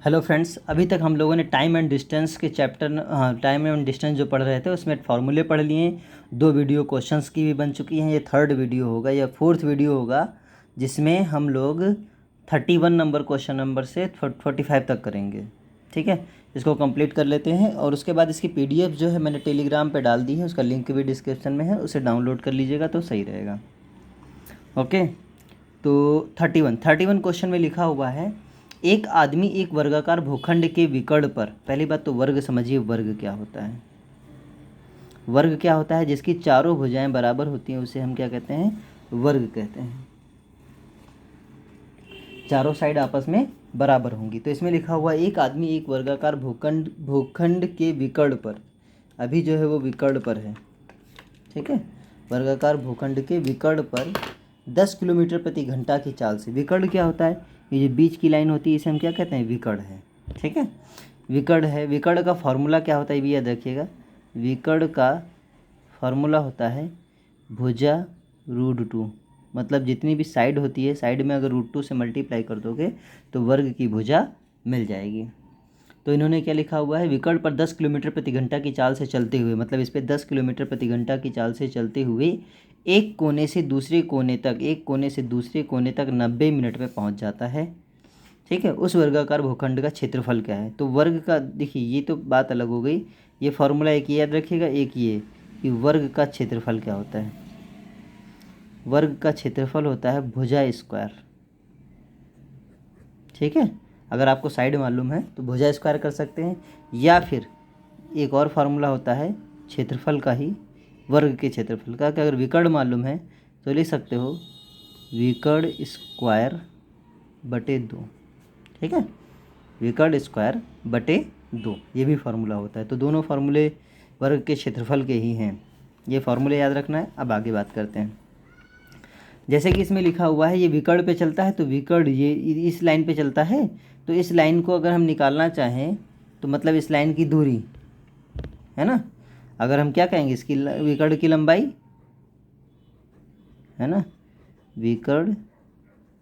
Hello friends, अभी तक हम लोगों ने टाइम एंड डिस्टेंस के चैप्टर टाइम एंड डिस्टेंस जो पढ़ रहे थे उसमें फार्मूले पढ़ लिए। 2 वीडियो क्वेश्चंस की भी बन चुकी हैं। ये थर्ड वीडियो होगा या फोर्थ वीडियो होगा जिसमें हम लोग 31 नंबर क्वेश्चन नंबर से 45 तक करेंगे। ठीक है, इसको कंप्लीट कर लेते हैं और उसके बाद इसकी पीडीएफ जो है मैंने टेलीग्राम पे डाल दी है, उसका लिंक भी डिस्क्रिप्शन में है, उसे डाउनलोड कर लीजिएगा तो सही रहेगा। ओके, तो 31 क्वेश्चन में लिखा हुआ है, एक आदमी एक वर्गाकार भूखंड के विकर्ण पर। पहली बात तो वर्ग समझिए, वर्ग क्या होता है। वर्ग क्या होता है? जिसकी चारों भुजाएं बराबर होती हैं उसे हम क्या कहते हैं? वर्ग कहते हैं। चारों साइड आपस में बराबर होंगी। तो इसमें लिखा हुआ, एक आदमी एक वर्गाकार भूखंड के विकर्ण पर। अभी जो है वो विकर्ण पर है। ठीक है, वर्गाकार भूखंड के विकर्ण पर 10 किलोमीटर प्रति घंटा की चाल से। विकर्ण क्या होता है? ये जो बीच की लाइन होती है इसे हम क्या कहते हैं? विकर्ण है। ठीक है, विकर्ण है। विकर्ण का फॉर्मूला क्या होता है ये भी याद रखिएगा। विकर्ण का फॉर्मूला होता है भुजा √2। मतलब जितनी भी साइड होती है, साइड में अगर √2 से मल्टीप्लाई कर दोगे तो वर्ग की भुजा मिल जाएगी। तो इन्होंने क्या लिखा हुआ है, विकर्ण पर 10 किलोमीटर प्रति घंटा की चाल से चलते हुए, मतलब इस पर 10 किलोमीटर प्रति घंटा की चाल से चलते हुए एक कोने से दूसरे कोने तक 90 मिनट में पहुंच जाता है। ठीक है, उस वर्गाकार भूखंड का क्षेत्रफल क्या है? तो वर्ग का देखिए, ये तो बात अलग हो गई। ये फॉर्मूला एक याद रखिएगा, एक ये कि वर्ग का क्षेत्रफल क्या होता है। वर्ग का क्षेत्रफल होता है भुजा स्क्वायर। ठीक है, अगर आपको साइड मालूम है तो भुजा स्क्वायर कर सकते हैं, या फिर एक और फार्मूला होता है क्षेत्रफल का ही, वर्ग के क्षेत्रफल का, कि अगर विकर्ण मालूम है तो लिख सकते हो विकर्ण स्क्वायर बटे 2। ठीक है, विकर्ण स्क्वायर बटे 2, ये भी फार्मूला होता है। तो दोनों फार्मूले वर्ग के क्षेत्रफल के ही हैं, ये फार्मूले याद रखना है। अब आगे बात करते हैं। जैसे कि इसमें लिखा हुआ है ये विकर्ण पे चलता है, तो विकर्ण ये इस लाइन पे चलता है। तो इस लाइन को अगर हम निकालना चाहें तो मतलब इस लाइन की दूरी है ना, अगर हम क्या कहेंगे, इसकी विकर्ण की लंबाई है ना, विकर्ण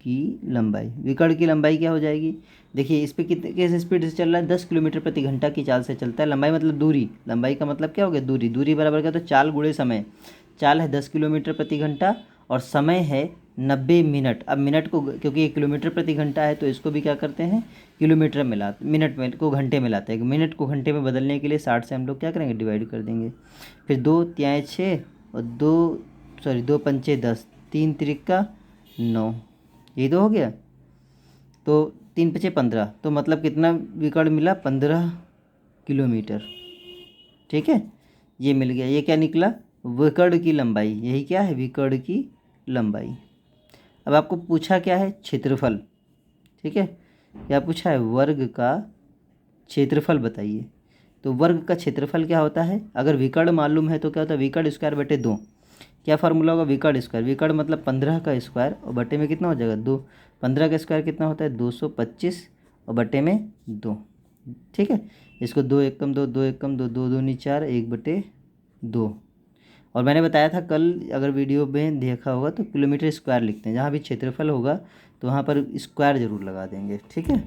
विकर्ण की लंबाई क्या हो जाएगी? देखिए इस पे कितने किस स्पीड से चल रहा है? 10 किलोमीटर प्रति घंटा की चाल से चलता है। लंबाई मतलब दूरी, लंबाई का मतलब क्या हो गया? दूरी। दूरी बराबर क्या? तो चाल गुणे समय। चाल है 10 किलोमीटर प्रति घंटा और समय है 90 मिनट। अब मिनट को, क्योंकि ये किलोमीटर प्रति घंटा है तो इसको भी क्या करते हैं? किलोमीटर में लाते, मिनट में को घंटे में लाते हैं। मिनट को घंटे में बदलने के लिए 60 से हम लोग क्या करेंगे? डिवाइड कर देंगे। फिर 2 तियाएँ 6 और 2 पंचे 10, 3 त्रिका 9, ये तो हो गया। तो 3 पचे 15, तो मतलब कितना विकर्ण मिला? 15 किलोमीटर। ठीक है, ये मिल गया। ये क्या निकला? विकर्ण की लंबाई। यही क्या है? विकर्ण की लंबाई। अब आपको पूछा क्या है? क्षेत्रफल। ठीक है, क्या पूछा है? वर्ग का क्षेत्रफल बताइए। तो वर्ग का क्षेत्रफल क्या होता है? अगर विकर्ण मालूम है तो क्या होता है? विकर्ण स्क्वायर बटे 2। क्या फार्मूला होगा? विकर्ण स्क्वायर। विकर्ण मतलब 15 का स्क्वायर और बटे में कितना हो जाएगा? 2। 15 का स्क्वायर कितना होता है? 225 और बटे में 2। ठीक है, इसको 2 एकम 2, 2 एकम 2, 2 दूनी 4, 1/2। और मैंने बताया था कल, अगर वीडियो में देखा होगा तो किलोमीटर स्क्वायर लिखते हैं। जहाँ भी क्षेत्रफल होगा तो वहाँ पर स्क्वायर ज़रूर लगा देंगे। ठीक है,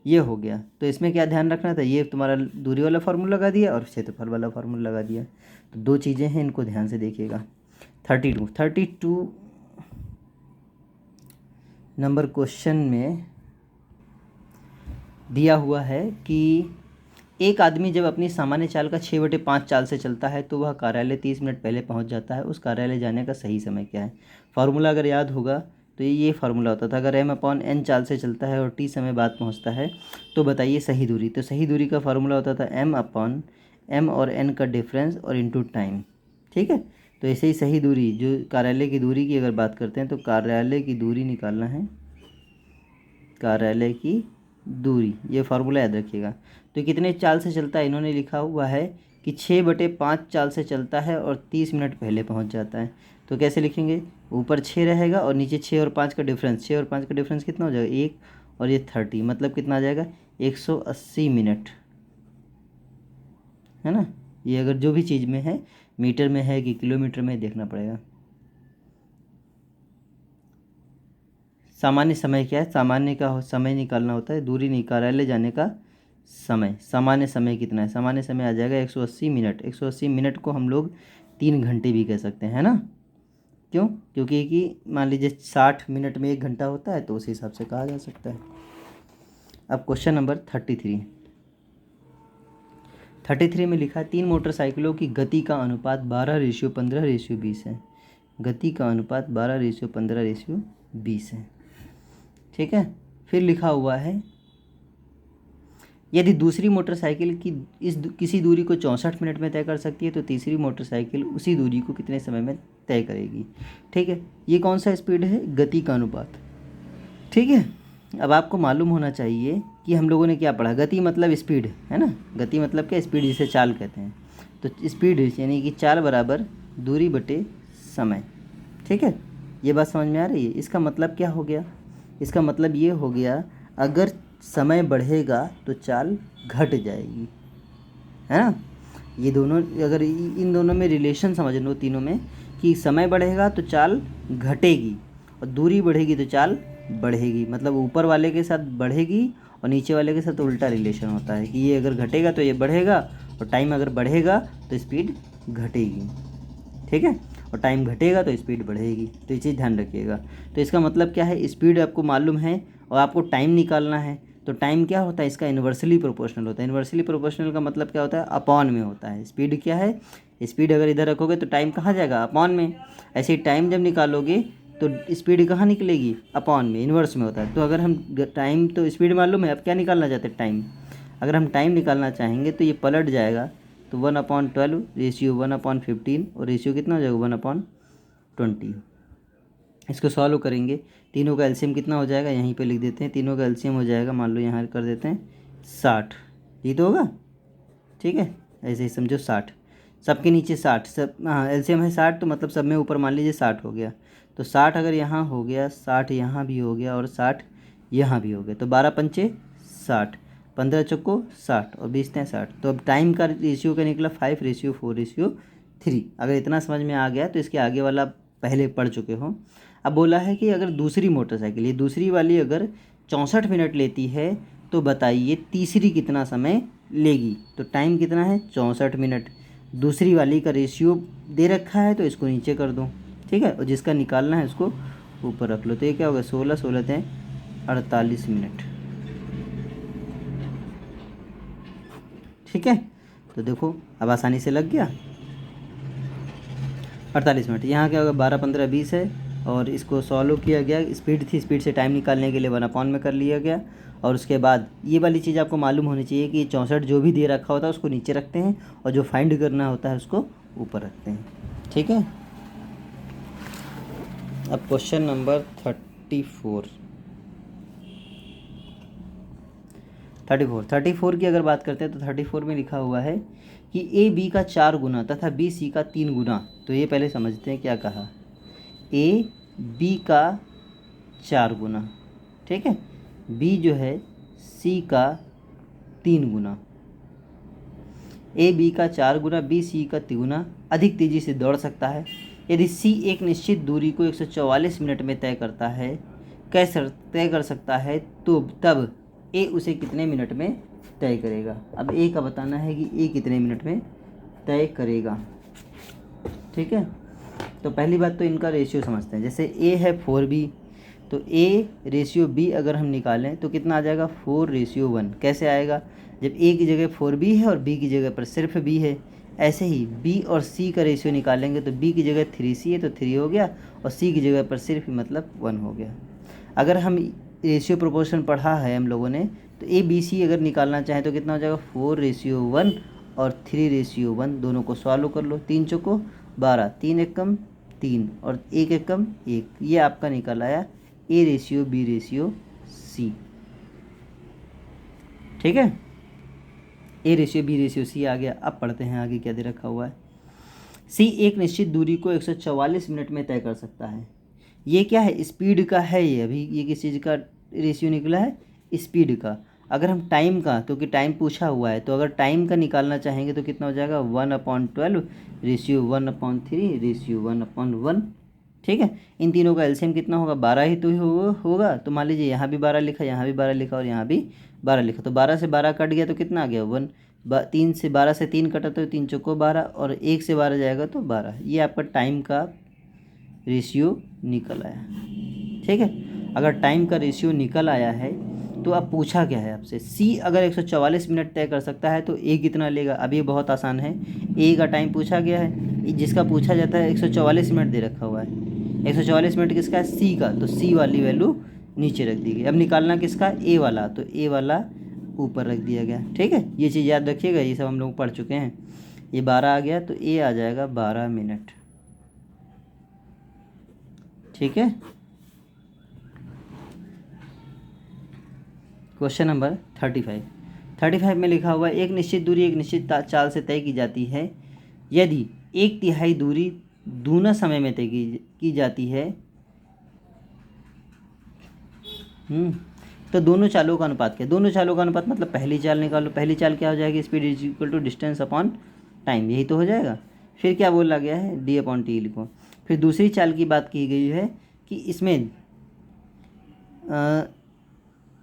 ये हो गया। तो इसमें क्या ध्यान रखना था? ये तुम्हारा दूरी वाला फार्मूला लगा दिया और क्षेत्रफल वाला फार्मूला लगा दिया। तो 2 चीज़ें हैं, इनको ध्यान से देखिएगा। 32 नंबर क्वेश्चन में दिया हुआ है कि एक आदमी जब अपनी सामान्य चाल का 6/5 चाल से चलता है तो वह कार्यालय 30 मिनट पहले पहुंच जाता है। उस कार्यालय जाने का सही समय क्या है? फार्मूला अगर याद होगा तो ये फार्मूला होता था, अगर m/n चाल से चलता है और t समय बाद पहुंचता है तो बताइए सही दूरी। तो सही दूरी का फार्मूला होता था m और n का डिफरेंस और इंटू टाइम। ठीक है, तो ऐसे ही सही दूरी, जो कार्यालय की दूरी की अगर बात करते हैं तो कार्यालय की दूरी निकालना है, कार्यालय की दूरी, ये फार्मूला याद रखिएगा। तो कितने चाल से चलता है? इन्होंने लिखा हुआ है कि 6/5 चाल से चलता है और 30 मिनट पहले पहुंच जाता है। तो कैसे लिखेंगे? ऊपर 6 रहेगा और नीचे 6 और 5 का डिफरेंस। 6 और 5 का डिफरेंस कितना हो जाएगा? 1, और ये 30, मतलब कितना आ जाएगा? 180 मिनट, है ना। ये अगर जो भी चीज़ में है, मीटर में है कि किलोमीटर में, देखना पड़ेगा। सामान्य समय क्या है, सामान्य का समय निकालना होता है, दूरी नहीं, कार्यालय जाने का समय। सामान्य समय कितना है, सामान्य समय आ जाएगा 180 मिनट। 180 मिनट को हम लोग 3 घंटे भी कह सकते हैं, है ना। क्यों, क्योंकि कि मान लीजिए 60 मिनट में 1 घंटा होता है, तो उस हिसाब से कहा जा सकता है। अब क्वेश्चन नंबर 33 में लिखा है 3 मोटरसाइकिलों की गति का अनुपात 12:15:20 है। गति का अनुपात 12:15:20 है। ठीक है, फिर लिखा हुआ है यदि दूसरी मोटरसाइकिल की किसी दूरी को 64 मिनट में तय कर सकती है, तो तीसरी मोटरसाइकिल उसी दूरी को कितने समय में तय करेगी। ठीक है, ये कौन सा स्पीड है, गति का अनुपात। ठीक है, अब आपको मालूम होना चाहिए कि हम लोगों ने क्या पढ़ा, गति मतलब स्पीड, है ना। गति मतलब क्या, स्पीड, जिसे चाल कहते हैं। तो स्पीड यानी कि चाल बराबर दूरी बटे समय। ठीक है, ये बात समझ में आ रही है। इसका मतलब क्या हो गया, इसका मतलब ये हो गया अगर समय बढ़ेगा तो चाल घट जाएगी, है ना। ये दोनों, अगर इन दोनों में रिलेशन समझ लो, तीनों में, कि समय बढ़ेगा तो चाल घटेगी और दूरी बढ़ेगी तो चाल बढ़ेगी। मतलब ऊपर वाले के साथ बढ़ेगी और नीचे वाले के साथ उल्टा रिलेशन होता है कि ये अगर घटेगा तो ये बढ़ेगा, और टाइम अगर बढ़ेगा तो स्पीड घटेगी। ठीक है, और टाइम घटेगा तो स्पीड बढ़ेगी। तो ये चीज़ ध्यान रखिएगा। तो इसका मतलब क्या है, स्पीड आपको मालूम है और आपको टाइम निकालना है। तो टाइम क्या होता है, इसका इन्वर्सली प्रोपोर्शनल होता है। इन्वर्सली प्रोपोर्शनल का मतलब क्या होता है, अपॉन में होता है। स्पीड क्या है, स्पीड अगर इधर रखोगे तो टाइम कहाँ जाएगा, अपॉन में। ऐसे ही टाइम जब निकालोगे तो स्पीड कहाँ निकलेगी, अपॉन में, इन्वर्स में होता है। तो अगर हम टाइम, तो स्पीड मालूम है, अब क्या निकालना चाहते हैं, टाइम। अगर हम टाइम निकालना चाहेंगे तो ये पलट जाएगा, तो 1/12 रेशियो 1/15 और रेशियो कितना हो जाएगा 1/20। इसको सॉल्व करेंगे, तीनों का एलसीएम कितना हो जाएगा, यहीं पे लिख देते हैं। तीनों का एलसीएम हो जाएगा, मान लो यहाँ कर देते हैं 60, ये तो होगा। ठीक है, ऐसे ही समझो 60, सबके नीचे 60, सब, हाँ एलसीएम है 60, तो मतलब सब में ऊपर मान लीजिए 60 हो गया। तो 60 अगर यहाँ हो गया, 60 यहाँ भी हो गया और 60 यहाँ भी हो गया, तो 12×5 = 60, 15×4 = 60 और 20×3 = 60। तो अब टाइम का रेशियो क्या निकला, 5:4:3। अगर इतना समझ में आ गया तो इसके आगे वाला पहले पढ़ चुके हो। अब बोला है कि अगर दूसरी मोटरसाइकिल, ये दूसरी वाली अगर 64 मिनट लेती है, तो बताइए तीसरी कितना समय लेगी। तो टाइम कितना है, 64 मिनट। दूसरी वाली का रेशियो दे रखा है तो इसको नीचे कर दो। ठीक है, और जिसका निकालना है उसको ऊपर रख लो। तो ये क्या होगा, 16 16 × 48 मिनट। ठीक है, तो देखो अब आसानी से लग गया 48 मिनट। यहाँ क्या होगा, 12×15=20 है और इसको सॉल्व किया गया। स्पीड थी, स्पीड से टाइम निकालने के लिए 1/में कर लिया गया। और उसके बाद ये वाली चीज़ आपको मालूम होनी चाहिए कि 64 जो भी दे रखा होता है उसको नीचे रखते हैं और जो फाइंड करना होता है उसको ऊपर रखते हैं। ठीक है, अब क्वेश्चन नंबर 34 की अगर बात करते हैं तो 34 में लिखा हुआ है कि ए बी का 4 गुना तथा बी सी का 3 गुना। तो ये पहले समझते हैं क्या कहा, ए बी का 4 गुना, ठीक है, बी जो है सी का 3 गुना। ए बी का 4 गुना, बी सी का 3 गुना अधिक तेज़ी से दौड़ सकता है। यदि सी एक निश्चित दूरी को 144 मिनट में तय करता है, तय कर सकता है, तो तब ए उसे कितने मिनट में तय करेगा। अब ए का बताना है कि ए कितने मिनट में तय करेगा। ठीक है, तो पहली बात तो इनका रेशियो समझते हैं। जैसे ए है 4b, तो ए रेशियो बी अगर हम निकालें तो कितना आ जाएगा, 4:1। कैसे आएगा, जब ए की जगह 4b है और बी की जगह पर सिर्फ b है। ऐसे ही बी और सी का रेशियो निकालेंगे तो बी की जगह 3c है तो 3 हो गया और सी की जगह पर सिर्फ मतलब 1 हो गया। अगर हम रेशियो प्रोपोर्शन पढ़ा है हम लोगों ने, तो ए बी सी अगर निकालना चाहें तो कितना हो जाएगा, 4:1 और 3:1। दोनों को सॉल्व कर लो, 3 चौको 12, 3 एकम 3 और 1 एकम 1। ये आपका निकल आया A ratio B ratio C. ठीक है, A ratio B ratio C आ गया। अब पढ़ते हैं आगे क्या दे रखा हुआ है। सी एक निश्चित दूरी को 144 मिनट में तय कर सकता है। ये क्या है, स्पीड का है। ये अभी ये किस चीज़ का रेशियो निकला है, स्पीड का। अगर हम टाइम का, क्योंकि टाइम पूछा हुआ है, तो अगर टाइम का निकालना चाहेंगे तो कितना हो जाएगा, 1/12 रेशियो 1/3 रेशियो 1/1। ठीक है। इन तीनों का एलसीएम कितना होगा, 12 ही तो होगा। तो मान लीजिए यहाँ भी 12 लिखा, यहाँ भी 12 लिखा और यहाँ भी 12 लिखा, तो 12 से 12 कट गया तो कितना आ गया 1। 3 से 12 से 3 कटा तो 3 चौको 12 और 1 से 12 जाएगा तो 12। ये आपका टाइम का रेशियो निकल आया। ठीक है, अगर टाइम का रेशियो निकल आया है तो अब पूछा क्या है आपसे, सी अगर 144 मिनट तय कर सकता है तो ए कितना लेगा। अब ये बहुत आसान है, ए का टाइम पूछा गया है, जिसका पूछा जाता है 144 मिनट दे रखा हुआ है। 144 मिनट किसका है, सी का, तो सी वाली वैल्यू नीचे रख दी गई। अब निकालना किसका, ए वाला, तो ए वाला ऊपर रख दिया गया। ठीक है, ये चीज़ याद रखिएगा, ये सब हम लोग पढ़ चुके हैं। ये 12 आ गया तो ए आ जाएगा 12 मिनट। ठीक है, क्वेश्चन नंबर 35 में लिखा हुआ है, एक निश्चित दूरी एक निश्चित चाल से तय की जाती है यदि 1/3 दूरी दूना समय में तय की जाती है। तो दोनों चालों का अनुपात क्या, दोनों चालों का अनुपात मतलब पहली चाल निकालो। पहली चाल क्या हो जाएगी, speed is equal to distance upon time, यही तो हो जाएगा। फिर क्या बोला गया है, d/t लिखो। फिर दूसरी चाल की बात की गई है कि इसमें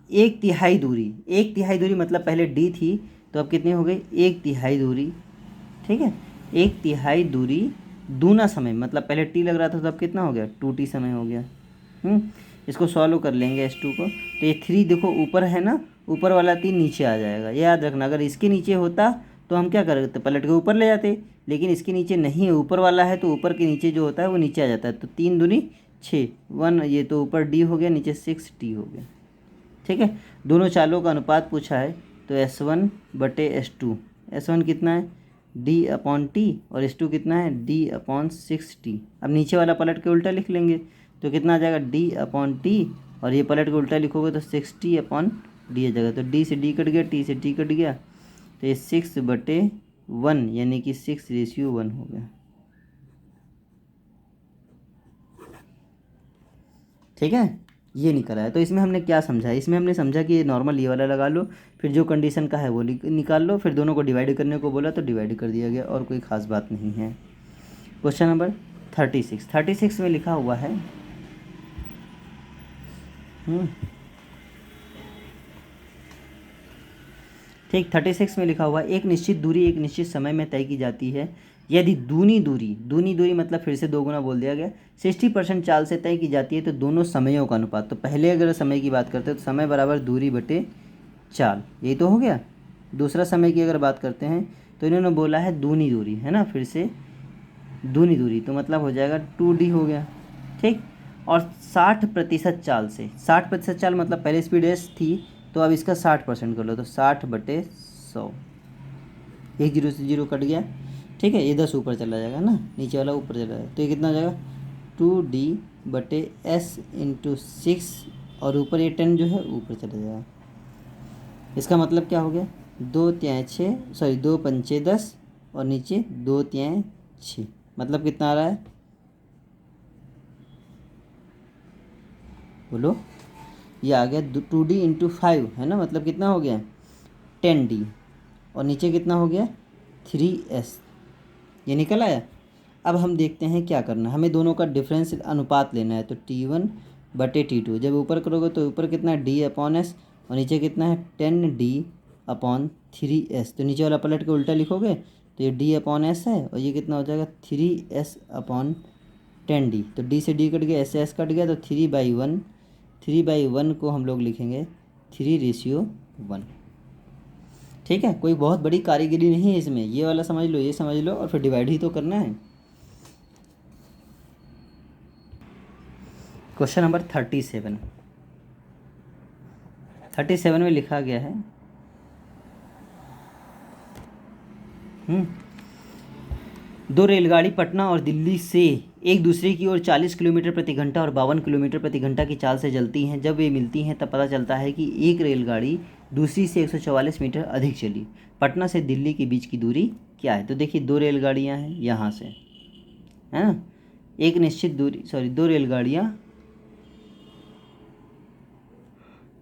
1/3 दूरी, 1/3 दूरी मतलब पहले d थी तो अब कितनी हो गई 1/3 दूरी। ठीक है, 1/3 दूरी दूना समय मतलब पहले t लग रहा था तो अब कितना हो गया 2t समय हो गया। इसको सॉल्व कर लेंगे s2 को, तो ये 3 देखो ऊपर है ना, ऊपर वाला 3 नीचे आ जाएगा। ये याद रखना, अगर इसके नीचे होता तो हम क्या करते, पलट के ऊपर ले जाते, लेकिन इसके नीचे नहीं है, ऊपर वाला है तो ऊपर के नीचे जो होता है वो नीचे आ जाता है। तो 3 दूनी 6, 1, ये तो ऊपर d हो गया, नीचे 6t हो गया। ठीक है, दोनों चालों का अनुपात पूछा है तो S1/S2, S1 कितना है d/t और S2 कितना है d/6t। अब नीचे वाला पलट के उल्टा लिख लेंगे तो कितना आ जाएगा d/t और ये पलट के उल्टा लिखोगे तो 6t/d आ जाएगा। तो d से d कट गया, t से t कट गया, तो ये 6/1 यानी कि 6:1 हो गया। ठीक है, ये निकला है। तो इसमें हमने क्या समझा, इसमें हमने समझा कि नॉर्मल ये वाला लगा लो, फिर जो कंडीशन का है वो निकाल लो, फिर दोनों को डिवाइड करने को बोला तो डिवाइड कर दिया गया, और कोई ख़ास बात नहीं है। क्वेश्चन नंबर 36 में लिखा हुआ है, ठीक 36 में लिखा हुआ है, एक निश्चित दूरी एक निश्चित समय में तय की जाती है यदि दूनी दूरी मतलब फिर से 2 गुना बोल दिया गया 60% चाल से तय की जाती है तो दोनों समयों का अनुपात। तो पहले अगर समय की बात करते हैं तो समय बराबर दूरी बटे चाल, यही तो हो गया। दूसरा समय की अगर बात करते हैं तो इन्होंने बोला है दूनी दूरी, है ना, फिर से दूनी दूरी, तो मतलब हो जाएगा 2d हो गया। ठीक, और 60% चाल से, 60% चाल मतलब पहले स्पीड s थी तो अब इसका 60% कर लो तो 60/100, 1 0 से 0 कट गया। ठीक है, ये 10 ऊपर चला जाएगा ना, नीचे वाला ऊपर चला जाएगा, तो ये कितना हो जाएगा 2d/s × 6 और ऊपर ये 10 जो है ऊपर चला जाएगा। इसका मतलब क्या हो गया 2 3 6 सॉरी 2 5 10 और नीचे 2 3 6, मतलब कितना आ रहा है बोलो, ये आ गया 2d × 5 है ना, मतलब कितना हो गया 10d और नीचे कितना हो गया 3s, ये निकल आया। अब हम देखते हैं क्या करना है, हमें दोनों का डिफरेंस अनुपात लेना है। तो t1/t2, जब ऊपर करोगे तो ऊपर कितना है d/s और नीचे कितना है 10d/3s, तो नीचे वाला पलट के उल्टा लिखोगे तो ये d/s है और ये कितना हो जाएगा 3s/10d, तो d से d कट गया, s कट गया, तो 3/1 को हम लोग लिखेंगे 3:1। ठीक है, कोई बहुत बड़ी कारीगरी नहीं है इसमें, ये वाला समझ लो, ये समझ लो और फिर डिवाइड ही तो करना है। क्वेश्चन नंबर 37 में लिखा गया है, दो रेलगाड़ी पटना और दिल्ली से एक दूसरे की ओर 40 किलोमीटर प्रति घंटा और 52 किलोमीटर प्रति घंटा की चाल से चलती हैं। जब वे मिलती हैं तब पता चलता है कि एक रेलगाड़ी दूसरी से 144 मीटर अधिक चली। पटना से दिल्ली के बीच की दूरी क्या है। तो देखिए 2 रेलगाड़ियाँ हैं यहाँ से, है ना, एक निश्चित दूरी, सॉरी 2 रेलगाड़ियाँ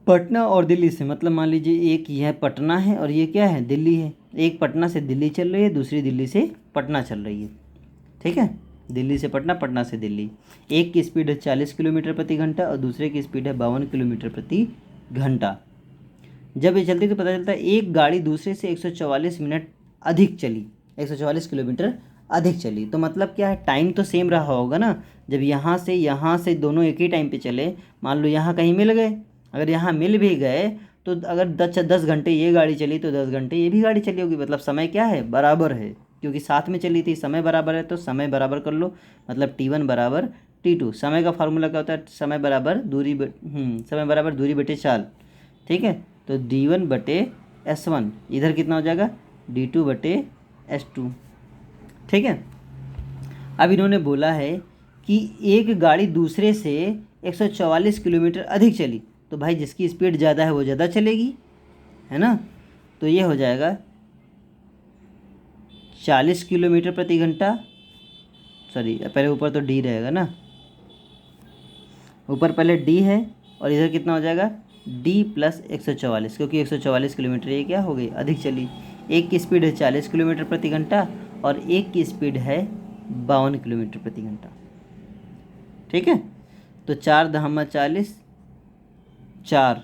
पटना और दिल्ली से, मतलब मान लीजिए एक यह पटना है और ये क्या है दिल्ली है, एक पटना से दिल्ली चल रही है, दूसरी दिल्ली से पटना चल रही है। ठीक है, दिल्ली से पटना, पटना से दिल्ली। एक की स्पीड है 40 किलोमीटर प्रति घंटा और दूसरे की स्पीड है 52 किलोमीटर प्रति घंटा। जब ये चलती है तो पता चलता है एक गाड़ी दूसरे से 144 मिनट अधिक चली, 144 किलोमीटर अधिक चली। तो मतलब क्या है, टाइम तो सेम रहा होगा ना। जब यहाँ से दोनों एक ही टाइम पे चले, मान लो यहाँ कहीं मिल गए, अगर यहाँ मिल भी गए तो अगर 10 घंटे ये गाड़ी चली तो 10 घंटे ये भी गाड़ी चली होगी। मतलब समय क्या है, बराबर है, क्योंकि साथ में चली थी, समय बराबर है तो समय बराबर कर लो। मतलब T1 बराबर T2। समय का फार्मूला क्या होता है, समय बराबर दूरी बटे चाल। ठीक है, तो D1 बटे S1, इधर कितना हो जाएगा D2 बटे S2। ठीक है, अब इन्होंने बोला है कि एक गाड़ी दूसरे से 144 किलोमीटर अधिक चली, तो भाई जिसकी स्पीड ज़्यादा है वो ज़्यादा चलेगी, है ना। तो ये हो जाएगा 40 किलोमीटर प्रति घंटा, सॉरी पहले ऊपर तो D रहेगा ना, ऊपर पहले D है और इधर कितना हो जाएगा D प्लस 144, क्योंकि 144 किलोमीटर ये क्या हो गई, अधिक चली। एक की स्पीड है 40 किलोमीटर प्रति घंटा और एक की स्पीड है 52 किलोमीटर प्रति घंटा। ठीक है, तो 4 दहमा 40, 4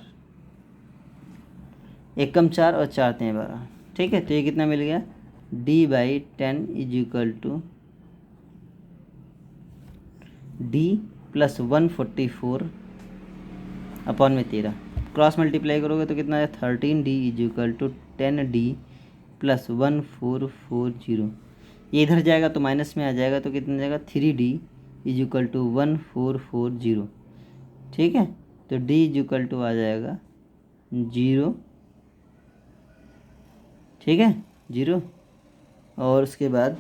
एकम 4 और 4 तें 12। ठीक है, तो ये कितना मिल गया D/10 is equal to D plus 144 upon में 13। क्रॉस मल्टीप्लाई करोगे तो कितना है 13D is equal to 10D plus 1440। ये इधर जाएगा तो माइनस में आ जाएगा, तो कितना जाएगा 3D इज इक्वल टू 1440। ठीक है, तो D इज इक्वल टू आ जाएगा 0। ठीक है, 0। और उसके बाद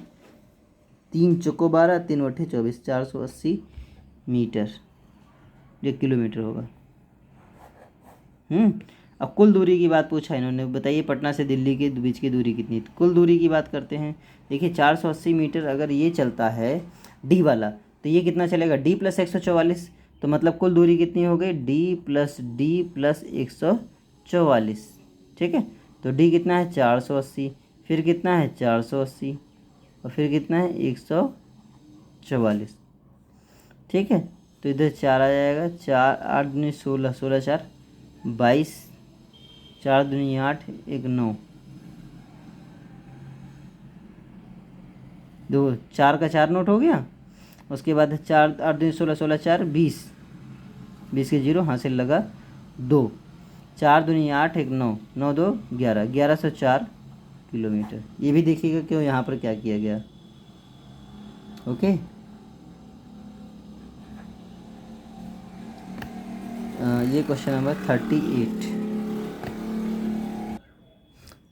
3 चौको 12, 3 बटे 24, 480 मीटर, ये किलोमीटर होगा। अब कुल दूरी की बात पूछा इन्होंने, बताइए पटना से दिल्ली के बीच की दूरी कितनी। कुल दूरी की बात करते हैं। देखिए 480 मीटर अगर ये चलता है D वाला, तो ये कितना चलेगा D प्लस 144। तो मतलब कुल दूरी कितनी हो गई D प्लस 144। ठीक है, तो D कितना है 480, फिर कितना है 480 और फिर कितना है 144। ठीक है, तो इधर 4 आ जाएगा, 4 8 दूनी 16, 16 4 22, 4 दूनी 8, 1 9, 2 4 का 4 नोट हो गया। उसके बाद 4 8 दूनी 16, 16 4 20, 20 के 0 हासिल लगा 2, 4 दूनी 8, 1 9, 9 2 11, 1104 किलोमीटर। ये भी देखिएगा क्यों यहाँ पर क्या किया गया। ओके, ये क्वेश्चन नंबर 38।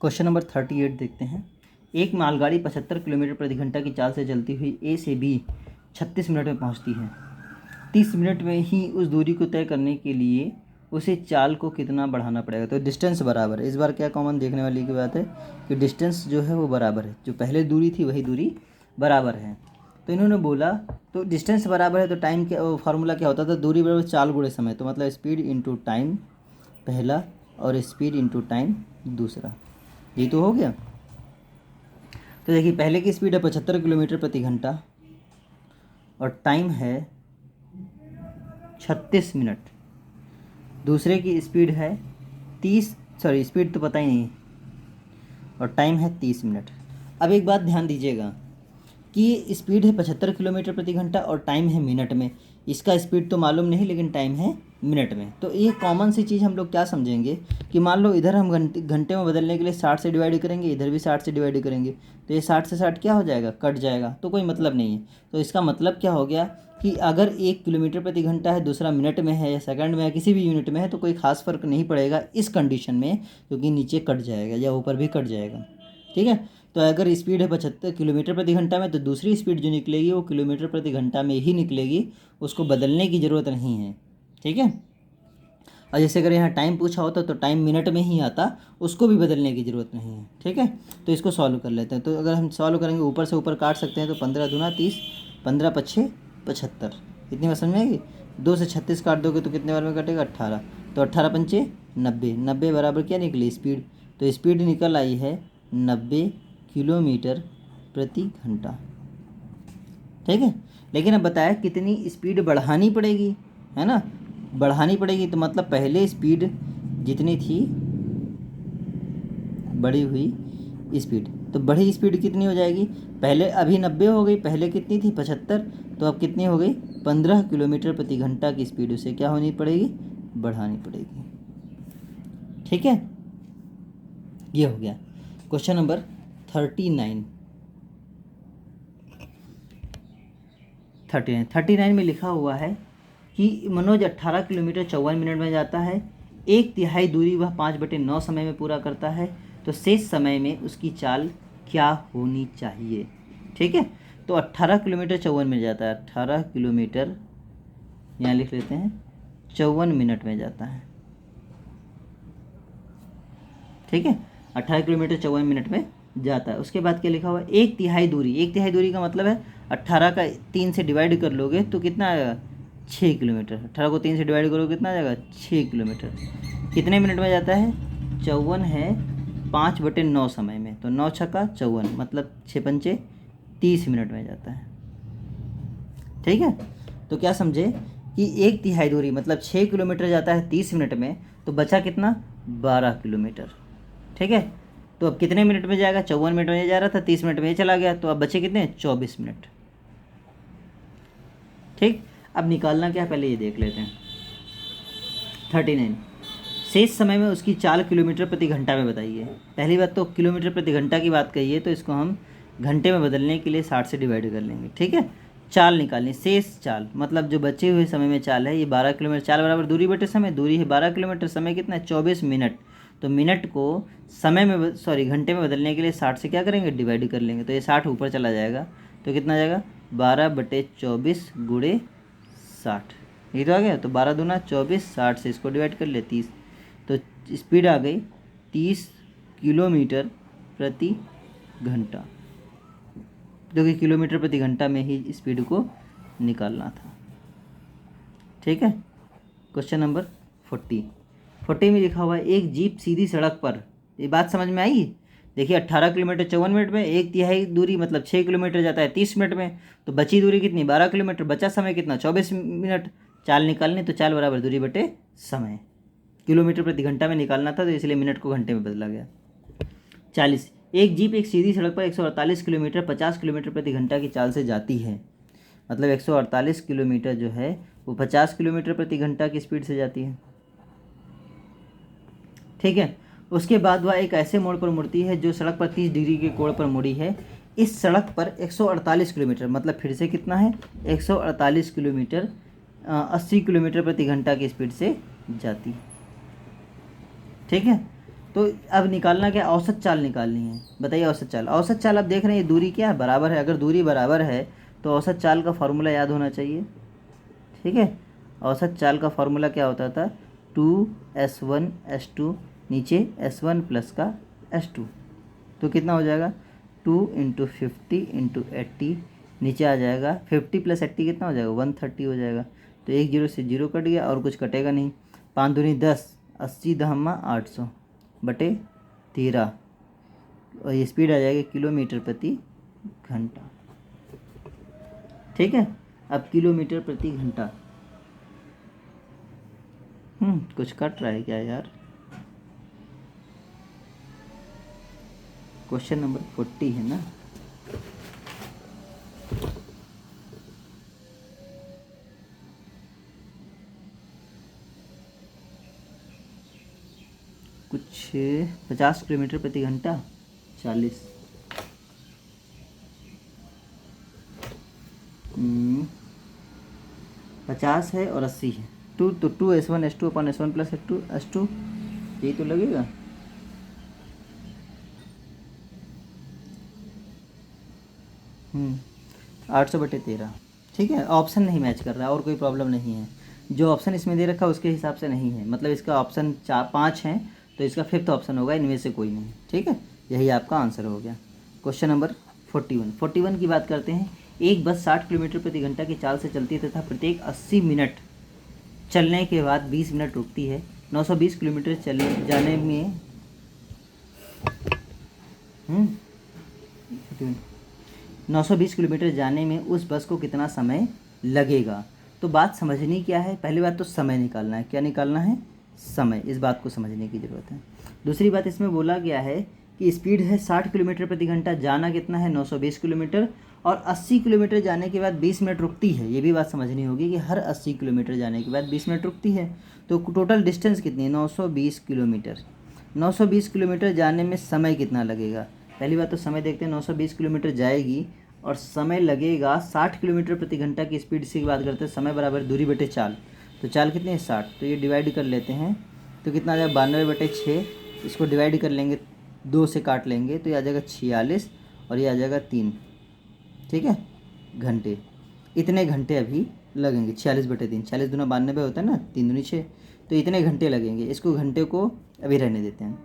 क्वेश्चन नंबर 38 देखते हैं। एक मालगाड़ी 75 किलोमीटर प्रति घंटा की चाल से चलती हुई A से B 36 मिनट में पहुंचती है। 30 मिनट में ही उस दूरी को तय करने के लिए उसे चाल को कितना बढ़ाना पड़ेगा। तो डिस्टेंस बराबर है। इस बार क्या कॉमन देखने वाली की बात है कि डिस्टेंस जो है वो बराबर है, जो पहले दूरी थी वही दूरी बराबर है। तो इन्होंने बोला तो डिस्टेंस बराबर है तो टाइम क्या फार्मूला क्या होता था, दूरी बराबर चाल गुणे समय। तो मतलब स्पीड इंटू टाइम पहला और स्पीड इंटू टाइम दूसरा, ये तो हो गया। तो देखिए पहले की स्पीड है 75 किलोमीटर प्रति घंटा और टाइम है 36 मिनट। दूसरे की स्पीड है स्पीड तो पता ही नहीं और टाइम है 30 मिनट। अब एक बात ध्यान दीजिएगा कि स्पीड है 75 किलोमीटर प्रति घंटा और टाइम है मिनट में। इसका स्पीड तो मालूम नहीं लेकिन टाइम है मिनट में। तो ये कॉमन सी चीज़ हम लोग क्या समझेंगे कि मान लो इधर हम घंटे में बदलने के लिए 60 से डिवाइड करेंगे, इधर भी 60 से डिवाइड करेंगे, तो ये 60 से 60 क्या हो जाएगा, कट जाएगा, तो कोई मतलब नहीं है। तो इसका मतलब क्या हो गया कि अगर 1 किलोमीटर प्रति घंटा है, दूसरा मिनट में है या सेकंड में है, किसी भी यूनिट में है, तो कोई खास फर्क नहीं पड़ेगा इस कंडीशन में, क्योंकि नीचे कट जाएगा या ऊपर भी कट जाएगा। ठीक है, तो अगर स्पीड है 75 किलोमीटर प्रति घंटा में, तो दूसरी स्पीड जो निकलेगी वो किलोमीटर प्रति घंटा में ही निकलेगी, उसको बदलने की ज़रूरत नहीं है। ठीक है, और जैसे अगर यहाँ टाइम पूछा होता तो टाइम मिनट में ही आता, उसको भी बदलने की ज़रूरत नहीं है। ठीक है, तो इसको सॉल्व कर लेते हैं। तो अगर हम सॉल्व करेंगे ऊपर से ऊपर काट सकते हैं, तो 15 दूना 30, 15 पच्छे 75, इतनी बात समझ में आएगी। 2 से 36 काट दोगे तो कितने बार में कटेगा 18, तो 18 पंचे 90, 90 बराबर क्या निकली स्पीड, तो स्पीड निकल आई है 90 किलोमीटर प्रति घंटा। ठीक है। लेकिन अब बताया कितनी स्पीड बढ़ानी पड़ेगी, है ना, बढ़ानी पड़ेगी। तो मतलब पहले स्पीड जितनी थी, बढ़ी हुई स्पीड, तो बढ़ी स्पीड कितनी हो जाएगी, पहले अभी 90 हो गई, पहले कितनी थी 75, तो अब कितनी हो गई 15 किलोमीटर प्रति घंटा की स्पीड उसे क्या होनी पड़ेगी, बढ़ानी पड़ेगी। ठीक है, ये हो गया क्वेश्चन नंबर 39। 39 में लिखा हुआ है कि मनोज 18 किलोमीटर 54 मिनट में जाता है, एक तिहाई दूरी वह 5/9 समय में पूरा करता है, तो शेष समय में उसकी चाल क्या होनी चाहिए। ठीक है, तो 18 किलोमीटर 54 में जाता है, 18 किलोमीटर यहाँ लिख लेते हैं 54 मिनट में जाता है। ठीक है, 18 किलोमीटर 54 मिनट में जाता है। उसके बाद क्या लिखा हुआ है, एक तिहाई दूरी, एक तिहाई दूरी का मतलब है 18 का 3 से डिवाइड कर लोगे तो कितना आएगा 6 किलोमीटर। 18 को 3 से डिवाइड करोगे कितना आ जाएगा 6 किलोमीटर। कितने मिनट में जाता है, 54 है 5/9 समय में, तो 9 छक्का 54 मतलब 6 पंचे 30 मिनट में जाता है। ठीक है, तो क्या समझे कि एक तिहाई दूरी मतलब 6 किलोमीटर जाता है 30 मिनट में, तो बचा कितना 12 किलोमीटर। ठीक है, तो अब कितने मिनट में जाएगा, 54 मिनट में जा रहा था, 30 मिनट में ये चला गया, तो अब बचे कितने 24 मिनट। ठीक, अब निकालना क्या है पहले ये देख लेते हैं। 39 शेष समय में उसकी चाल किलोमीटर प्रति घंटा में बताइए। पहली बात तो किलोमीटर प्रति घंटा की बात कही है, तो इसको हम घंटे में बदलने के लिए 60 से डिवाइड कर लेंगे। ठीक है, चाल निकालनी, शेष चाल मतलब जो बचे हुए समय में चाल है, ये 12 किलोमीटर, चाल बराबर दूरी बटे समय, दूरी है 12 किलोमीटर, समय कितना है 24 मिनट। तो मिनट को समय में घंटे में बदलने के लिए 60 से क्या करेंगे डिवाइड कर लेंगे, तो ये 60 ऊपर चला जाएगा, तो कितना आ जाएगा 12/24 गुणे 60, ये तो आ गया। तो 12 दूना 24, 60 से इसको डिवाइड कर ले 30, तो स्पीड आ गई 30 किलोमीटर प्रति घंटा, जो कि किलोमीटर प्रति घंटा में ही स्पीड को निकालना था। ठीक है, क्वेश्चन नंबर 40 में लिखा हुआ है एक जीप सीधी सड़क पर, ये बात समझ में आई। देखिए 18 किलोमीटर 54 मिनट में, एक तिहाई दूरी मतलब 6 किलोमीटर जाता है 30 मिनट में, तो बची दूरी कितनी 12 किलोमीटर, बचा समय कितना 24 मिनट। चाल निकालनी, तो चाल बराबर दूरी बटे समय, किलोमीटर प्रति घंटा में निकालना था तो इसलिए मिनट को घंटे में बदला गया। 40 एक जीप एक सीधी सड़क पर 148 किलोमीटर 50 किलोमीटर प्रति घंटा की चाल से जाती है, मतलब 148 किलोमीटर जो है वो 50 किलोमीटर प्रति घंटा की स्पीड से जाती है। ठीक है, उसके बाद वह एक ऐसे मोड़ पर मुड़ती है जो सड़क पर 30 डिग्री के कोण पर मुड़ी है। इस सड़क पर 148 किलोमीटर मतलब फिर से कितना है 148 किलोमीटर 80 किलोमीटर प्रति घंटा की स्पीड से जाती। ठीक है, तो अब निकालना क्या, औसत चाल निकालनी है। बताइए औसत चाल, औसत चाल आप देख रहे हैं ये दूरी क्या है बराबर है, अगर दूरी बराबर है तो औसत चाल का फॉर्मूला याद होना चाहिए। ठीक है, औसत चाल का फॉर्मूला क्या होता था 2s1s2 नीचे s1 प्लस का s2, तो कितना हो जाएगा 2 × 50 × 80, नीचे आ जाएगा 50 + 80 कितना हो जाएगा 130 हो जाएगा। तो एक जीरो से जीरो कट गया और कुछ कटेगा नहीं, 5 दूनी 10, 80 दहम्मा 800 बटे 13, और ये स्पीड आ जाएगी किलोमीटर प्रति घंटा। ठीक है, अब किलोमीटर प्रति घंटा, कुछ कट रहा है क्या यार। क्वेश्चन नंबर 40 है ना। कुछ 50 किलोमीटर प्रति घंटा 40, 50 है और 80 है, 2 तो 2s1s2 अपन s1 प्लस s2 यही तो लगेगा। हम्म 800/13। ठीक है, ऑप्शन नहीं मैच कर रहा और कोई प्रॉब्लम नहीं है, जो ऑप्शन इसमें दे रखा है उसके हिसाब से नहीं है, मतलब इसका ऑप्शन 5 हैं तो इसका 5th ऑप्शन होगा, इनमें से कोई नहीं। ठीक है, यही आपका आंसर हो गया। क्वेश्चन नंबर 41 की बात करते हैं। एक बस 60 किलोमीटर प्रति घंटा की चाल से चलती है तथा प्रत्येक 80 मिनट चलने के बाद 20 मिनट रुकती है। 920 किलोमीटर चलने जाने में 920 किलोमीटर जाने में उस बस को कितना समय लगेगा। तो बात समझनी क्या है, पहली बात तो समय निकालना है। क्या निकालना है? समय। इस बात को समझने की ज़रूरत है। दूसरी बात इसमें बोला गया है कि स्पीड है 60 किलोमीटर प्रति घंटा, जाना कितना है 920 किलोमीटर, और 80 किलोमीटर जाने के बाद 20 मिनट रुकती है। ये भी बात समझनी होगी कि हर 80 किलोमीटर जाने के बाद 20 मिनट रुकती है। तो टोटल डिस्टेंस कितनी है? 920 किलोमीटर। 920 किलोमीटर जाने में समय कितना लगेगा? पहली बात तो समय देखते हैं। 920 किलोमीटर जाएगी और समय लगेगा 60 किलोमीटर प्रति घंटा की स्पीड से बात करते हैं। समय बराबर दूरी बटे चाल। तो चाल कितनी है? 60। तो ये डिवाइड कर लेते हैं तो कितना आ जाएगा? 92/6। इसको डिवाइड कर लेंगे, 2 से काट लेंगे तो ये आ जाएगा 46 और ये आ जाएगा 3। ठीक है, घंटे। इतने घंटे अभी लगेंगे। 46/3, 40 दूना 92 होता है ना, 3 दूनी 6, तो इतने घंटे लगेंगे। इसको घंटे को अभी रहने देते हैं।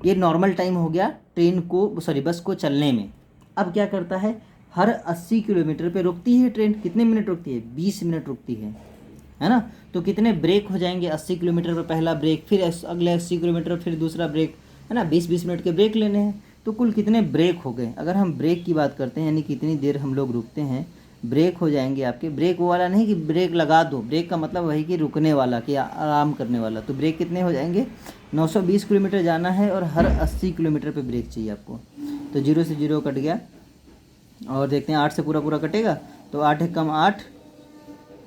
ये नॉर्मल टाइम हो गया ट्रेन को, बस को चलने में। अब क्या करता है? हर 80 किलोमीटर पे रुकती है ट्रेन। कितने मिनट रुकती है? 20 मिनट रुकती है ना। तो कितने ब्रेक हो जाएंगे? 80 किलोमीटर पर पहला ब्रेक, फिर अगले 80 किलोमीटर फिर दूसरा ब्रेक, है ना। 20-20 मिनट के ब्रेक लेने हैं। तो कुल कितने ब्रेक हो गए? अगर हम ब्रेक की बात करते हैं, यानी कितनी देर हम लोग रुकते हैं, ब्रेक हो जाएंगे आपके। ब्रेक वो वाला नहीं कि ब्रेक लगा दो, ब्रेक का मतलब वही कि रुकने वाला, कि आराम करने वाला। तो ब्रेक कितने हो जाएंगे? 920 किलोमीटर जाना है और हर 80 किलोमीटर पे ब्रेक चाहिए आपको। तो 0 से 0 कट गया और देखते हैं 8 से पूरा पूरा कटेगा। तो 8 एक कम 8,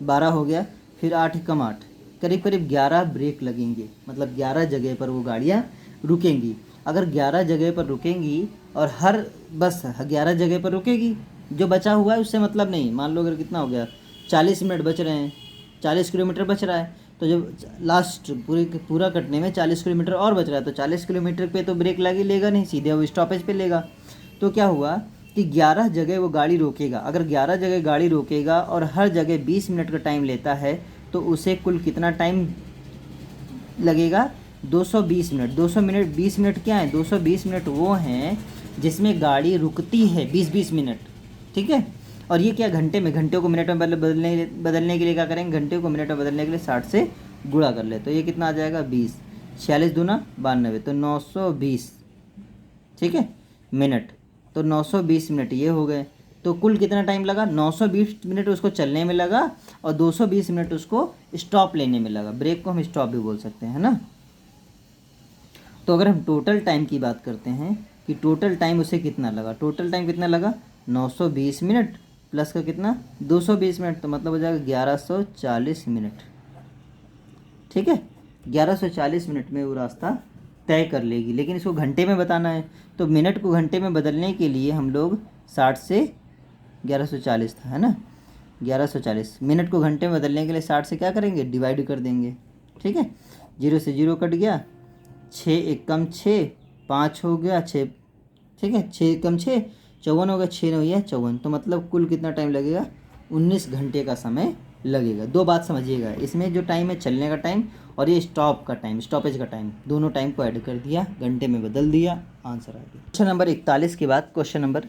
12 हो गया। फिर 8 एक कम 8, करीब करीब 11 ब्रेक लगेंगे। मतलब 11 जगह पर वो गाड़ियाँ रुकेंगी। अगर 11 जगह पर रुकेंगी और हर बस 11 जगह पर रुकेगी, जो बचा हुआ है उससे मतलब नहीं। मान लो अगर कितना हो गया, 40 मिनट बच रहे हैं, 40 किलोमीटर बच रहा है, तो जब लास्ट पूरा कटने में 40 किलोमीटर और बच रहा है, तो 40 किलोमीटर पे तो ब्रेक लग ही लेगा नहीं, सीधे वो स्टॉपेज पे लेगा। तो क्या हुआ कि 11 जगह वो गाड़ी रोकेगा। अगर 11 जगह गाड़ी रोकेगा और हर जगह 20 मिनट का टाइम लेता है, तो उसे कुल कितना टाइम लगेगा? 220 मिनट। 200 मिनट 20 मिनट क्या है? 220 मिनट वो हैं जिसमें गाड़ी रुकती है 20-20 मिनट। ठीक है। और ये क्या? घंटे में। घंटे को मिनट में बदलने के लिए क्या करेंगे? घंटे को मिनट में बदलने के लिए 60 से गुणा कर ले। तो ये कितना आ जाएगा? 20। 46 दूना 92, तो 920, ठीक है, मिनट। तो 920 मिनट ये हो गए। तो कुल कितना टाइम लगा? 920 मिनट उसको चलने में लगा और 220 मिनट उसको स्टॉप लेने में लगा। ब्रेक को हम स्टॉप भी बोल सकते हैं, है ना। तो अगर हम टोटल टाइम की बात करते हैं कि टोटल टाइम उसे कितना लगा, टोटल टाइम कितना लगा? 920 मिनट प्लस का कितना? 220 मिनट, तो मतलब हो जाएगा 1140 मिनट। ठीक है, 1140 मिनट में वो रास्ता तय कर लेगी। लेकिन इसको घंटे में बताना है, तो मिनट को घंटे में बदलने के लिए हम लोग 60 से 1140 था, है ना, 1140 मिनट को घंटे में बदलने के लिए 60 से क्या करेंगे? डिवाइड कर देंगे। ठीक है, 0 से 0 कट गया, 6 एक कम 6, 5 हो गया 6, ठीक है, 6 एक कम 6, 54 हो गया, 6 हो गया 54। तो मतलब कुल कितना टाइम लगेगा? 19 घंटे का समय लगेगा। दो बात समझिएगा, इसमें जो टाइम है चलने का टाइम और ये स्टॉप का टाइम, स्टॉपेज का टाइम, दोनों टाइम को ऐड कर दिया, घंटे में बदल दिया, आंसर आ गया। क्वेश्चन नंबर 41 के बाद क्वेश्चन नंबर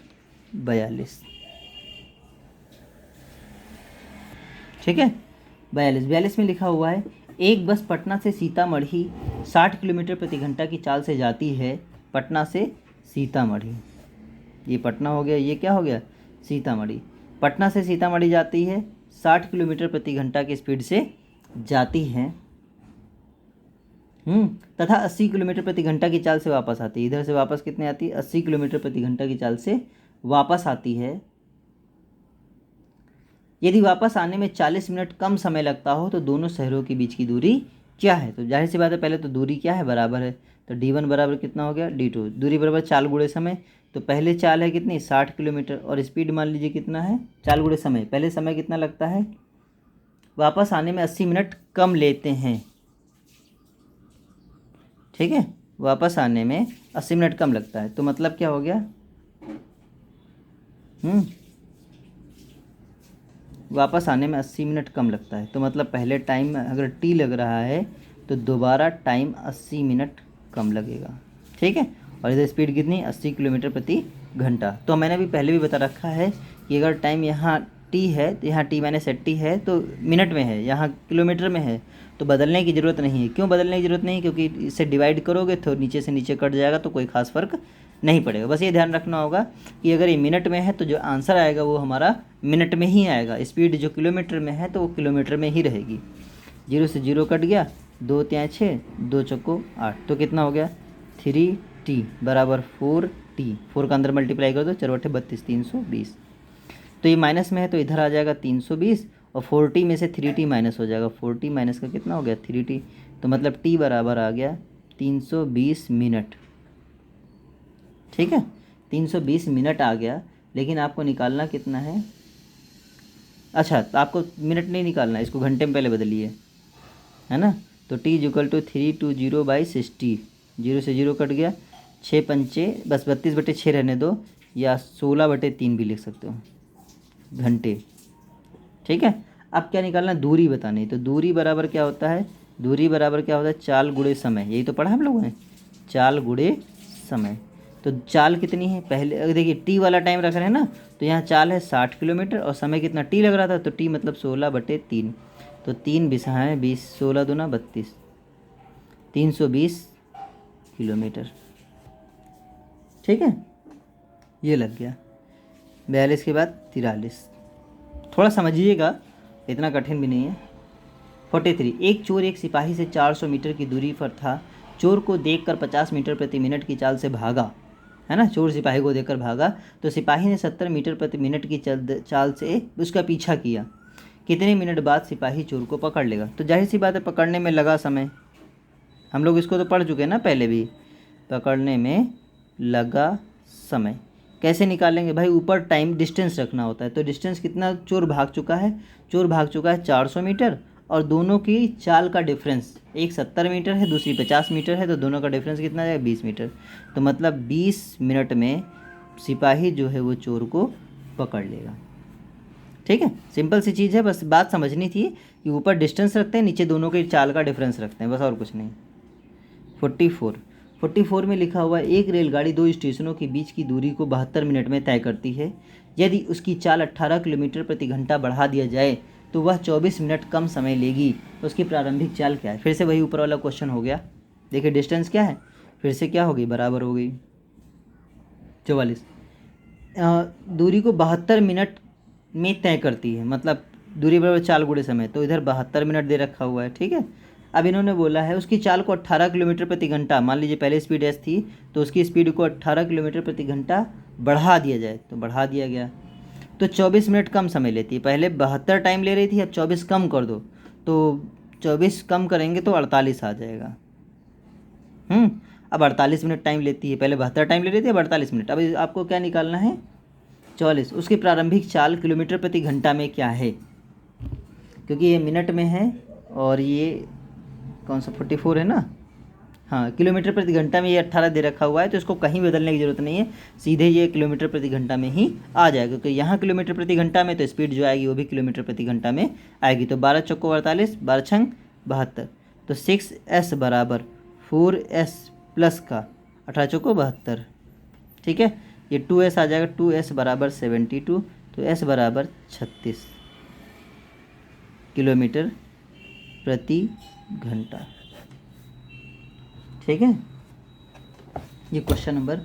42। ठीक है, 42 में लिखा हुआ है, एक बस पटना से सीतामढ़ी 60 किलोमीटर प्रति घंटा की चाल से जाती है। पटना से सीतामढ़ी, ये पटना हो गया, ये क्या हो गया? सीतामढ़ी। पटना से सीतामढ़ी जाती है, 60 किलोमीटर प्रति घंटा की स्पीड से जाती है, तथा 80 किलोमीटर प्रति घंटा की चाल से वापस आती है। इधर से वापस कितने आती है? 80 किलोमीटर प्रति घंटा की चाल से वापस आती है। यदि वापस आने में 40 मिनट कम समय लगता हो तो दोनों शहरों के बीच की दूरी क्या है? तो जाहिर सी बात है, पहले तो दूरी क्या है? बराबर है। तो d1 बराबर कितना हो गया? d2। दूरी बराबर चाल गुणे समय। तो पहले चाल है कितनी? 60 किलोमीटर, और स्पीड मान लीजिए कितना है? चाल गुणे समय। पहले समय कितना लगता है? वापस आने में 80 मिनट कम लेते हैं। ठीक है, वापस आने में 80 मिनट कम लगता है। तो मतलब क्या हो गया? वापस आने में 80 मिनट कम लगता है। तो मतलब पहले टाइम अगर टी लग रहा है तो दोबारा टाइम 80 मिनट कम लगेगा। ठीक है, और इधर स्पीड कितनी? 80 किलोमीटर प्रति घंटा। तो मैंने भी पहले भी बता रखा है कि अगर टाइम यहाँ टी है तो यहाँ टी माइनस एट्टी है तो मिनट में है, यहाँ किलोमीटर में है, तो बदलने की ज़रूरत नहीं है। क्यों बदलने की ज़रूरत नहीं? क्योंकि इसे डिवाइड करोगे तो नीचे से नीचे कट जाएगा, तो कोई खास फ़र्क नहीं पड़ेगा। बस ये ध्यान रखना होगा कि अगर ये मिनट में है तो जो आंसर आएगा वो हमारा मिनट में ही आएगा। स्पीड जो किलोमीटर में है तो वो किलोमीटर में ही रहेगी। 0 से 0 कट गया, 2 तिया 6, 2 चौको 8, तो कितना हो गया 3t बराबर 4t। 4 का अंदर मल्टीप्लाई कर दो, 4 बटे 32, 320। तो ये माइनस में है तो इधर आ जाएगा 320, और 4t में से 3t माइनस हो जाएगा। 4t माइनस का कितना हो गया 3t, तो मतलब t बराबर आ गया 320 मिनट। ठीक है, 320 मिनट आ गया, लेकिन आपको निकालना कितना है? अच्छा, तो आपको मिनट नहीं निकालना, इसको घंटे में पहले बदलिए, है ना। तो t इक्वल टू 320/60, 0 से 0 कट गया, 6 पंचे बस 32/6 रहने दो, या 16/3 भी लिख सकते हो घंटे। ठीक है, अब क्या निकालना? दूरी बतानी। तो दूरी बराबर क्या होता है? दूरी बराबर क्या होता है? चाल गुणे समय। यही तो पढ़ा हम लोगों ने, चाल गुणे समय। तो चाल कितनी है? पहले देखिए टी वाला टाइम रख रहे हैं ना, तो यहाँ चाल है 60 किलोमीटर और समय कितना टी लग रहा था, तो टी मतलब 16/3। तो 3 बिसा है 20, 16 दूना 32, 320 किलोमीटर। ठीक है, ये लग गया। 42 के बाद 43, थोड़ा समझिएगा, इतना कठिन भी नहीं है। 43, एक चोर एक सिपाही से 400 मीटर की दूरी पर था। चोर को देखकर 50 मीटर प्रति मिनट की चाल से भागा, है ना। चोर सिपाही को देखकर भागा, तो सिपाही ने 70 मीटर प्रति मिनट की चाल से उसका पीछा किया। कितने मिनट बाद सिपाही चोर को पकड़ लेगा? तो जाहिर सी बात है, पकड़ने में लगा समय, हम लोग इसको तो पढ़ चुके हैं ना पहले भी। पकड़ने में लगा समय कैसे निकालेंगे भाई? ऊपर टाइम डिस्टेंस रखना होता है। तो डिस्टेंस कितना चोर भाग चुका है? चोर भाग चुका है 400 मीटर, और दोनों की चाल का डिफरेंस, एक 70 मीटर है, दूसरी 50 मीटर है, तो दोनों का डिफरेंस कितना है? 20 मीटर। तो मतलब 20 मिनट में सिपाही जो है वो चोर को पकड़ लेगा। ठीक है, सिंपल सी चीज़ है, बस बात समझनी थी कि ऊपर डिस्टेंस रखते हैं, नीचे दोनों के चाल का डिफरेंस रखते हैं, बस और कुछ नहीं। 44 में लिखा हुआ है, एक रेलगाड़ी 2 स्टेशनों के बीच की दूरी को 72 मिनट में तय करती है। यदि उसकी चाल 18 किलोमीटर प्रति घंटा बढ़ा दिया जाए तो वह 24 मिनट कम समय लेगी। तो उसकी प्रारंभिक चाल क्या है? फिर से वही ऊपर वाला क्वेश्चन हो गया। देखिए डिस्टेंस क्या है, फिर से क्या हो गई? बराबर हो गई 44। दूरी को 72 मिनट में तय करती है, मतलब दूरी बराबर चाल गुणे समय, तो इधर 72 मिनट दे रखा हुआ है। ठीक है, अब इन्होंने बोला है उसकी चाल को 18 किलोमीटर प्रति घंटा, मान लीजिए पहले स्पीड एस थी तो उसकी स्पीड को 18 किलोमीटर प्रति घंटा बढ़ा दिया जाए, तो बढ़ा दिया गया, तो 24 मिनट कम समय लेती है। पहले 72 टाइम ले रही थी, अब 24 कम कर दो, तो 24 कम करेंगे तो 48 आ जाएगा। अब 48 मिनट टाइम लेती है, पहले 72 टाइम ले रही थी, अब 48 मिनट। अब आपको क्या निकालना है? 44। उसकी प्रारंभिक चाल किलोमीटर प्रति घंटा में क्या है? क्योंकि ये मिनट में है और ये कौन सा 44 है ना, हाँ, किलोमीटर प्रति घंटा में ये 18 दे रखा हुआ है, तो इसको कहीं बदलने की ज़रूरत नहीं है, सीधे ये किलोमीटर प्रति घंटा में ही आ जाएगा। क्योंकि यहाँ किलोमीटर प्रति घंटा में, तो स्पीड जो आएगी वो भी किलोमीटर प्रति घंटा में आएगी। तो 12 चौको 48, 12 छंग 72, तो 6s बराबर 4s प्लस का 18 चौको 72। ठीक है, ये 2s आ जाएगा, 2s बराबर 72, तो s बराबर 36 किलोमीटर प्रति घंटा। ठीक है, ये क्वेश्चन नंबर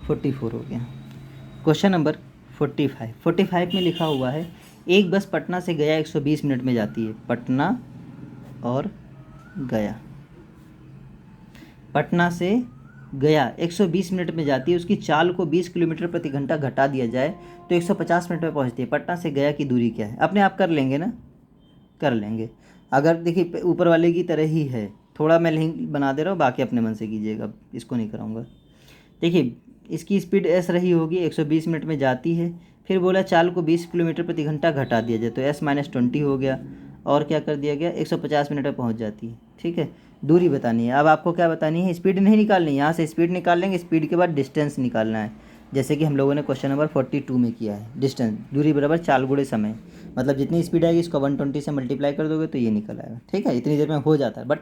44 हो गया। क्वेश्चन नंबर 45 में लिखा हुआ है, एक बस पटना से गया 120 मिनट में जाती है। पटना और गया, पटना से गया 120 मिनट में जाती है, उसकी चाल को 20 किलोमीटर प्रति घंटा घटा दिया जाए तो 150 मिनट में पहुंचती है। पटना से गया की दूरी क्या है? अपने आप कर लेंगे ना, कर लेंगे। अगर देखिए ऊपर वाले की तरह ही है, थोड़ा मैं लिंक बना दे रहा हूँ, बाकी अपने मन से कीजिएगा, इसको नहीं कराऊंगा। देखिए इसकी स्पीड एस रही होगी, 120 मिनट में जाती है, फिर बोला चाल को 20 किलोमीटर प्रति घंटा घटा दिया जाए, तो एस माइनस 20 हो गया, और क्या कर दिया गया, 150 मिनट में पहुँच जाती है। ठीक है, दूरी बतानी है। अब आपको क्या बतानी है? स्पीड नहीं निकालनी, यहाँ से स्पीड निकाल लेंगे, स्पीड के बाद डिस्टेंस निकालना है, जैसे कि हम लोगों ने क्वेश्चन नंबर 42 में किया है। डिस्टेंस, दूरी बराबर चाल गुणे समय, मतलब जितनी स्पीड आएगी इसको 120 से मल्टीप्लाई कर दोगे तो ये निकल आएगा। ठीक है, इतनी देर में हो जाता है, बट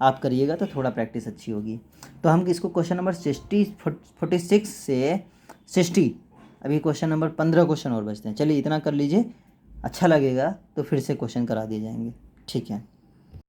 आप करिएगा तो थोड़ा प्रैक्टिस अच्छी होगी। तो हम इसको क्वेश्चन नंबर 46 से 60, अभी क्वेश्चन नंबर 15 क्वेश्चन और बचते हैं। चलिए इतना कर लीजिए, अच्छा लगेगा तो फिर से क्वेश्चन करा दिए जाएंगे। ठीक है।